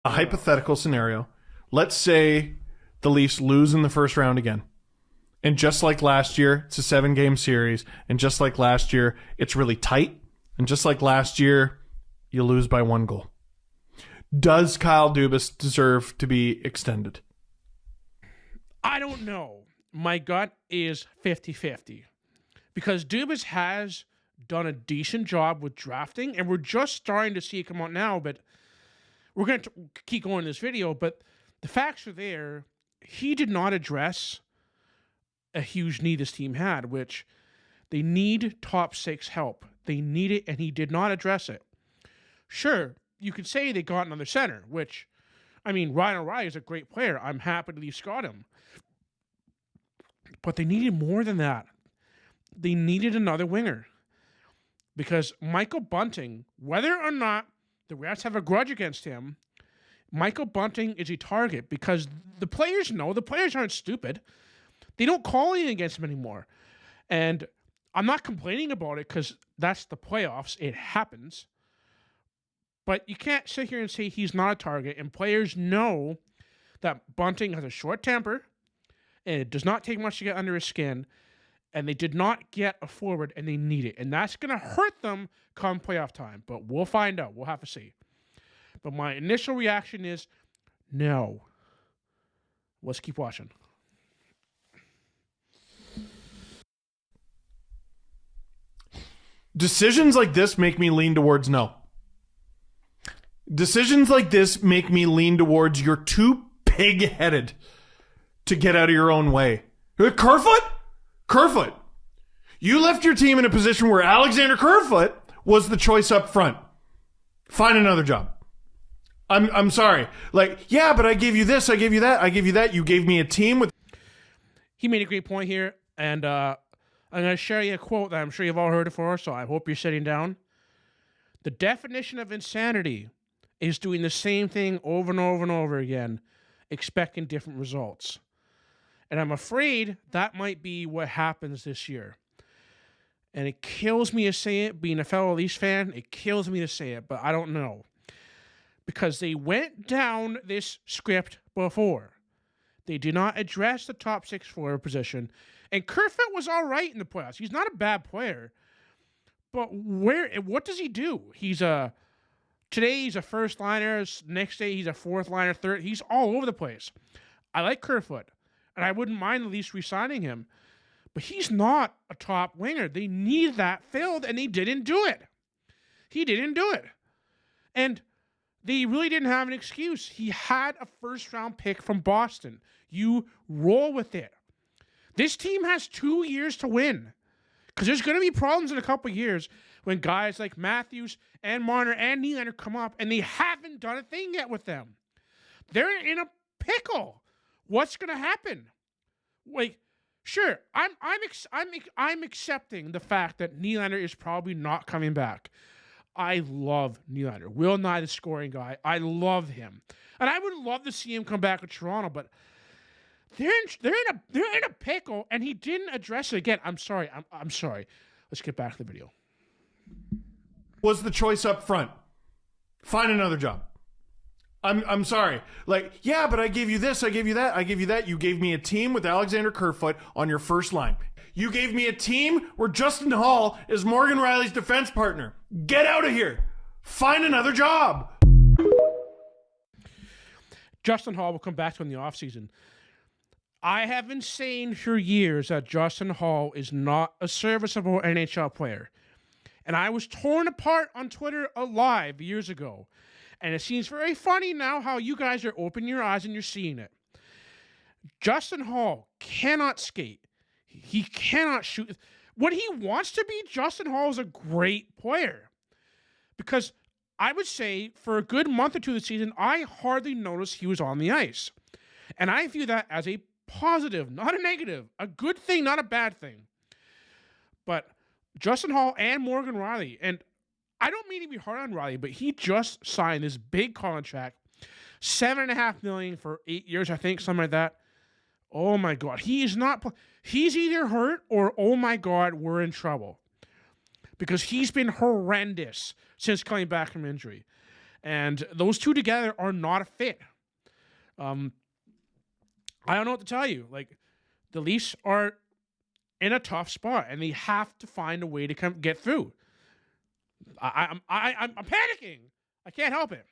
A hypothetical scenario. Let's say the Leafs lose in the first round again. And just like last year, it's a 7-game series. And just like last year, it's really tight. And just like last year, you lose by 1 goal. Does Kyle Dubas deserve to be extended? I don't know. My gut is 50-50. Because Dubas has done a decent job with drafting, and we're just starting to see it come out now, but we're going to keep going in this video, but the facts are there. He did not address a huge need this team had, which they need top 6 help. They need it, and he did not address it. Sure, you could say they got another center, which, I mean, Ryan O'Reilly is a great player. I'm happy the Leafs got him. But they needed more than that. They needed another winger. Because Michael Bunting, whether or not the Rats have a grudge against him, Michael Bunting is a target because the players know. The players aren't stupid. They don't call anything against him anymore. And I'm not complaining about it because that's the playoffs. It happens. But you can't sit here and say he's not a target. And players know that Bunting has a short temper and it does not take much to get under his skin. And they did not get a forward, and they need it. And that's going to hurt them come playoff time. But we'll find out. We'll have to see. But my initial reaction is no. Let's keep watching. Decisions like this make me lean towards no. Decisions like this make me lean towards you're too pig-headed to get out of your own way. Kerfoot, you left your team in a position where Alexander Kerfoot was the choice up front. Find another job. I'm sorry. Like, yeah, but I gave you this, I gave you that, I gave you that. You gave me a team with... He made a great point here, and I'm going to share you a quote that I'm sure you've all heard before, so I hope you're sitting down. The definition of insanity is doing the same thing over and over and over again, expecting different results. And I'm afraid that might be what happens this year. And it kills me to say it, being a fellow Leafs fan, it kills me to say it, but I don't know. Because they went down this script before. They did not address the top 6 forward position. And Kerfoot was all right in the playoffs. He's not a bad player. But what does he do? Today he's a first liner, next day he's a fourth liner, third. He's all over the place. I like Kerfoot. And I wouldn't mind at least re-signing him. But he's not a top winger. They need that filled, and they didn't do it. He didn't do it. And they really didn't have an excuse. He had a first-round pick from Boston. You roll with it. This team has 2 years to win. Because there's going to be problems in a couple of years when guys like Matthews and Marner and Nylander come up, and they haven't done a thing yet with them. They're in a pickle. What's going to happen? Like, sure, I'm accepting the fact that Nylander is probably not coming back. I love Nylander. Will Nye, the scoring guy. I love him, and I would love to see him come back to Toronto. But they're in a pickle, and he didn't address it again. I'm sorry. I'm sorry. Let's get back to the video. Was the choice up front? Find another job. I'm sorry. Like, yeah, but I gave you this, I gave you that, I gave you that. You gave me a team with Alexander Kerfoot on your first line. You gave me a team where Justin Hall is Morgan Riley's defense partner. Get out of here. Find another job. Justin Hall will come back to in the offseason. I have been saying for years that Justin Hall is not a serviceable NHL player. And I was torn apart on Twitter alive years ago. And it seems very funny now how you guys are opening your eyes and you're seeing it. Justin Hall cannot skate. He cannot shoot. What he wants to be, Justin Hall is a great player. Because I would say for a good month or two of the season, I hardly noticed he was on the ice. And I view that as a positive, not a negative. A good thing, not a bad thing. But Justin Hall and Morgan Riley, and I don't mean to be hard on Riley, but he just signed this big contract, $7.5 million for 8 years, I think, something like that. Oh my God, he's either hurt or oh my God, we're in trouble, because he's been horrendous since coming back from injury. And those two together are not a fit. I don't know what to tell you. Like, the Leafs are in a tough spot, and they have to find a way to get through. I'm panicking. I can't help it.